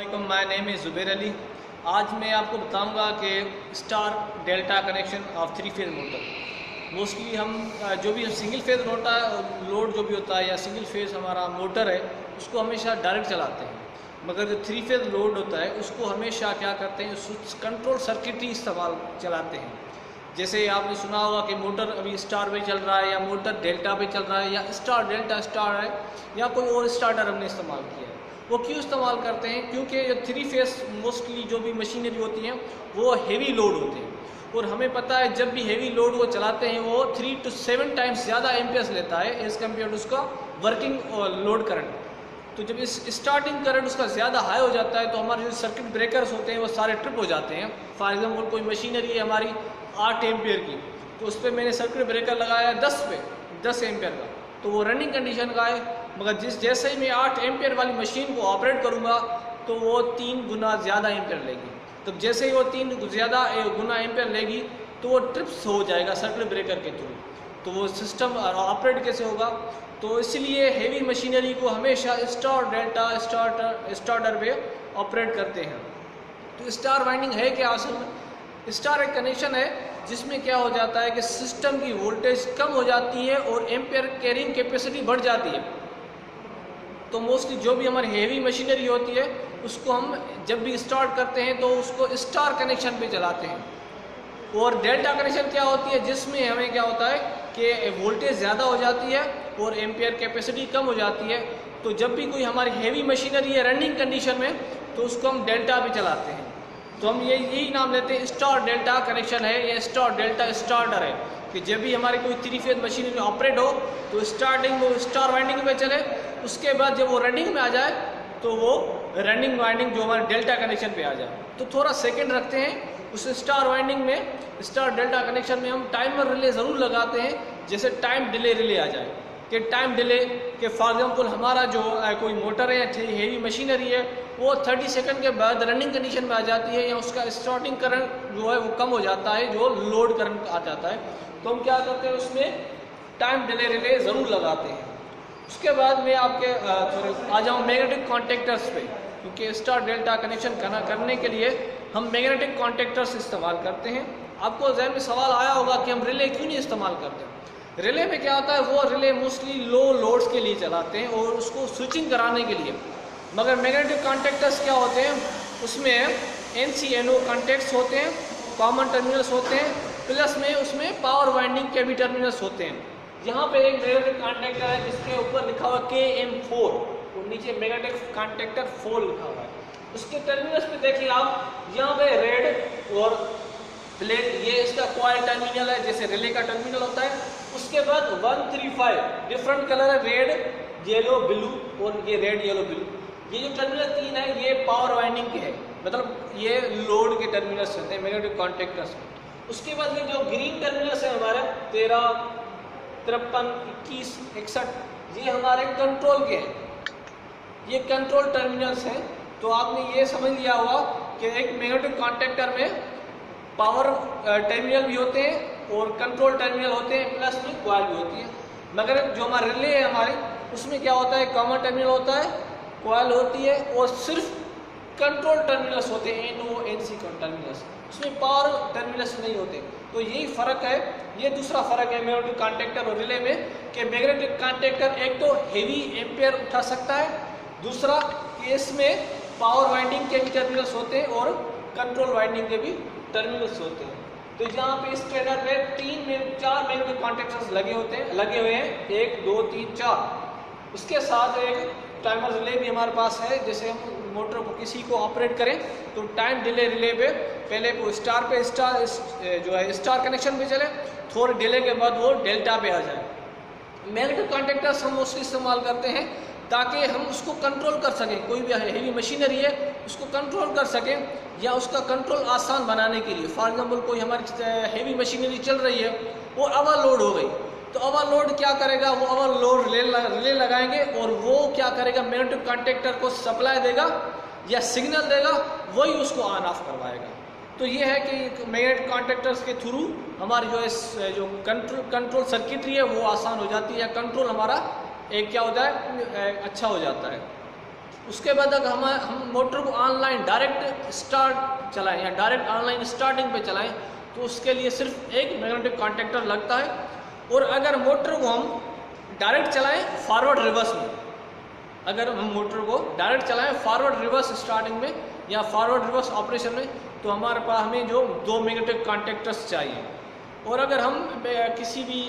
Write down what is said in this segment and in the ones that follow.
वालेकुम, my name is Zubair Ali. आज मैं आपको बताऊंगा कि star delta connection of 3 phase motor. Mostly हम जो भी सिंगल फेज़ लोड जो भी होता है या सिंगल फेज़ हमारा मोटर है उसको हमेशा डायरेक्ट चलाते हैं, मगर जो 3 फेज़ लोड होता है उसको हमेशा क्या करते हैं, कंट्रोल सर्किटरी इस्तेमाल चलाते हैं। जैसे आपने सुना होगा कि मोटर अभी स्टार पे चल रहा है या मोटर डेल्टा पे चल रहा है या स्टार डेल्टा स्टार है या कोई और स्टार्टर हमने इस्तेमाल किया है। वो क्यों इस्तेमाल करते हैं? क्योंकि ये 3 फेस मोस्टली जो भी मशीनरी होती हैं वो हेवी लोड होते हैं और हमें पता है जब भी हेवी लोड वो चलाते हैं वो 3 to 7 टाइम्स ज़्यादा एम्पियर्स लेता है एज़ कम्पेयर टू उसका वर्किंग लोड करंट। तो जब इस स्टार्टिंग करंट उसका ज़्यादा हाई हो जाता है तो हमारे जो सर्किट ब्रेकर्स होते हैं वो सारे ट्रिप हो जाते हैं। फॉर एग्जांपल कोई मशीनरी है हमारी 8 एम्पियर की, तो उस पर मैंने सर्किट ब्रेकर लगाया 10 एम्पियर का, तो वो रनिंग कंडीशन का है, मगर जैसे ही मैं 8 एम्पियर वाली मशीन को ऑपरेट करूँगा तो वो 3 गुना ज़्यादा एम्पियर लेगी। तो जैसे ही वो 3 ज़्यादा गुना एम्पियर लेगी तो वो ट्रिप्स हो जाएगा सर्किट ब्रेकर के थ्रू। तो वो सिस्टम ऑपरेट कैसे होगा? तो इसलिए हेवी मशीनरी को हमेशा स्टार डेल्टा स्टार्टर पे ऑपरेट करते हैं। तो स्टार वाइंडिंग है क्या असल में? स्टार एक कनेक्शन है जिसमें क्या हो जाता है कि सिस्टम की वोल्टेज कम हो जाती है और एम्पियर कैरिंग कैपेसिटी बढ़ जाती है। तो मोस्टली जो भी हमारी हेवी मशीनरी होती है उसको हम जब भी स्टार्ट करते हैं तो उसको स्टार कनेक्शन पे चलाते हैं। और डेल्टा कनेक्शन क्या होती है, जिसमें हमें क्या होता है कि वोल्टेज ज़्यादा हो जाती है और एम्पियर कैपेसिटी कम हो जाती है। तो जब भी कोई हमारी हेवी मशीनरी है रनिंग कंडीशन में तो उसको हम डेल्टा पे चलाते हैं। तो हम यही नाम लेते हैं स्टार डेल्टा कनेक्शन है या स्टार डेल्टा स्टार्टर है कि जब भी हमारी कोई 3 फेज मशीनरी ऑपरेट हो तो स्टार्टिंग वो स्टार वाइंडिंग में चले, उसके बाद जब वो रनिंग में आ जाए तो वो रनिंग वाइंडिंग जो हमारे डेल्टा कनेक्शन पे आ जाए। तो थोड़ा सेकंड रखते हैं उस स्टार वाइंडिंग में। स्टार डेल्टा कनेक्शन में हम टाइमर रिले ज़रूर लगाते हैं, जैसे टाइम डिले रिले आ जाए कि टाइम डिले के फॉर एग्जाम्पल हमारा जो कोई मोटर है हेवी मशीनरी है वो 30 सेकंड के बाद रनिंग कंडीशन में आ जाती है या उसका स्टार्टिंग करंट जो है वो कम हो जाता है, जो लोड करंट आ जाता है, तो हम क्या करते हैं उसमें टाइम डिले रिले ज़रूर लगाते हैं। उसके बाद मैं आपके आ जाऊँ मैग्नेटिक कॉन्टेक्टर्स पे, क्योंकि स्टार डेल्टा कनेक्शन करने के लिए हम मैग्नेटिक कॉन्टेक्टर्स इस्तेमाल करते हैं। आपको ज़हन में सवाल आया होगा कि हम रिले क्यों नहीं इस्तेमाल करते। रिले में क्या होता है, वो रिले मोस्टली लो लोड्स के लिए चलाते हैं और उसको स्विचिंग कराने के लिए। मगर मैग्नेटिक कॉन्टेक्टर्स क्या होते हैं, उसमें NC-NO कॉन्टेक्ट्स होते हैं, कॉमन टर्मिनल्स होते हैं, प्लस में उसमें पावर वाइंडिंग के भी टर्मिनल्स होते हैं। यहाँ पे एक मैग्नेटिक कॉन्टेक्टर है जिसके ऊपर लिखा हुआ KM4 और नीचे मैग्नेटिक कॉन्टेक्टर 4 लिखा हुआ है। उसके टर्मिनल्स पे देखिए आप, यहाँ पे रेड और ब्लैक ये इसका कॉइल टर्मिनल है, जैसे रिले का टर्मिनल होता है। उसके बाद 135 डिफरेंट कलर है, रेड येलो ब्लू और ये रेड येलो ब्लू। ये जो टर्मिनल 3 है ये पावर वाइंडिंग के है, मतलब ये लोड के टर्मिनल्स होते हैं मैग्नेटिक कॉन्टेक्टर्स। उसके बाद ये जो ग्रीन टर्मिनल्स है हमारे 13, 53, 21, 61 ये हमारे कंट्रोल के हैं, ये कंट्रोल टर्मिनल्स हैं। तो आपने ये समझ लिया होगा कि एक मैग्नेटिक कॉन्टेक्टर में पावर टर्मिनल भी होते हैं और कंट्रोल टर्मिनल होते हैं, प्लस में कॉइल भी होती है। मगर जो हमारा रिले है हमारे उसमें क्या होता है, कॉमन टर्मिनल होता है, कॉइल होती है और सिर्फ कंट्रोल टर्मिनल्स होते हैं, NO NC टर्मिनल्स, उसमें पावर टर्मिनल्स नहीं होते। तो यही फ़र्क है, ये दूसरा फ़र्क है मैग्नेटिक कॉन्टेक्टर और रिले में कि मैग्नेटिक कॉन्टेक्टर एक तो हेवी एम्पियर उठा सकता है, दूसरा कि इसमें पावर वाइंडिंग के भी टर्मिनल्स होते हैं और कंट्रोल वाइंडिंग के भी टर्मिनल्स होते हैं। तो जहाँ पे इस ट्रेनर पे 4 मैग्नेटिक कॉन्टेक्टर्स लगे हुए हैं 1, 2, 3, 4। उसके साथ एक टाइमर रिले भी हमारे पास है, जैसे हम मोटर को किसी को ऑपरेट करें तो टाइम डिले रिले पे पहले वो स्टार जो है स्टार कनेक्शन पे चले, थोड़े डिले के बाद वो डेल्टा पे आ जाए। मैग्नेटिक कॉन्टेक्टर्स हम उसको इस्तेमाल करते हैं ताकि हम उसको कंट्रोल कर सकें, कोई भी हेवी मशीनरी है उसको कंट्रोल कर सकें या उसका कंट्रोल आसान बनाने के लिए। फॉर एग्जांपल कोई हमारी हेवी मशीनरी चल रही है वो ओवरलोड हो गई, तो ओवरलोड क्या करेगा, वो ओवरलोड रिले लगाएंगे और वो क्या करेगा, मैग्नेटिक कॉन्टेक्टर को सप्लाई देगा या सिग्नल देगा, वही उसको ऑन ऑफ करवाएगा। तो ये है कि मैग्नेटिक कॉन्टेक्टर्स के थ्रू हमारी जो कंट्रोल सर्किटरी है वो आसान हो जाती है, या कंट्रोल हमारा एक क्या होता है अच्छा हो जाता है। उसके बाद अगर हम मोटर को ऑनलाइन डायरेक्ट स्टार्ट चलाएं या डायरेक्ट ऑनलाइन स्टार्टिंग पे चलाएं तो उसके लिए सिर्फ एक मैग्नेटिक कॉन्टैक्टर लगता है। और अगर मोटर को हम डायरेक्ट चलाएं फॉरवर्ड रिवर्स में, अगर हम मोटर को डायरेक्ट चलाएं फॉरवर्ड रिवर्स स्टार्टिंग में या फॉरवर्ड रिवर्स ऑपरेशन में, तो हमारे पास हमें जो 2 मैग्नेटिक कॉन्टैक्टर्स चाहिए। और अगर हम किसी भी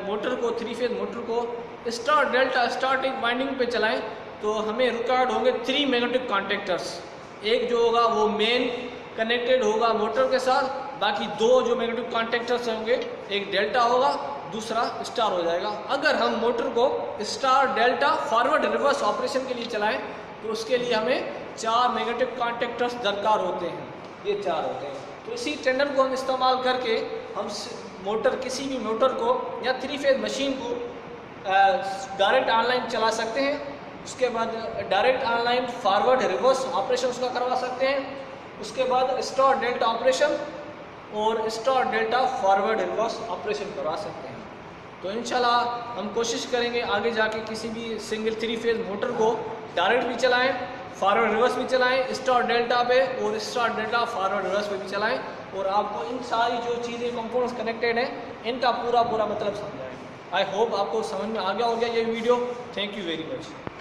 मोटर को 3 फेज मोटर को स्टार डेल्टा स्टार्टिंग वाइंडिंग पे चलाएं तो हमें रिक्वायर्ड होंगे 3 मैग्नेटिक कॉन्टैक्टर्स। एक जो होगा वो मेन कनेक्टेड होगा मोटर के साथ, बाकी 2 जो मैग्नेटिक कॉन्टैक्टर्स होंगे, एक डेल्टा होगा दूसरा स्टार हो जाएगा। अगर हम मोटर को star delta forward reverse operation के लिए चलाएं तो उसके लिए हमें 4 मैग्नेटिक कॉन्टैक्टर्स दरकार होते हैं, ये 4 होते हैं। तो इसी टेंडर को हम इस्तेमाल करके हम मोटर किसी भी मोटर को या 3 फेज मशीन को डायरेक्ट ऑनलाइन चला सकते हैं। उसके बाद direct online forward reverse operation उसका करवा सकते हैं। उसके बाद स्टार डेल्टा ऑपरेशन और star delta forward reverse operation करवा सकते हैं। तो इंशाल्लाह हम कोशिश करेंगे आगे जाके किसी भी सिंगल 3 फेज मोटर को डायरेक्ट भी चलाएं, फॉरवर्ड रिवर्स भी चलाएं स्टार डेल्टा पे और स्टार डेल्टा फॉरवर्ड रिवर्स पे भी चलाएं, और आपको इन सारी जो चीज़ें कंपोनेंट्स कनेक्टेड हैं इनका पूरा मतलब समझाएं। आई होप आपको समझ में आ गया होगा ये video. Thank you very much.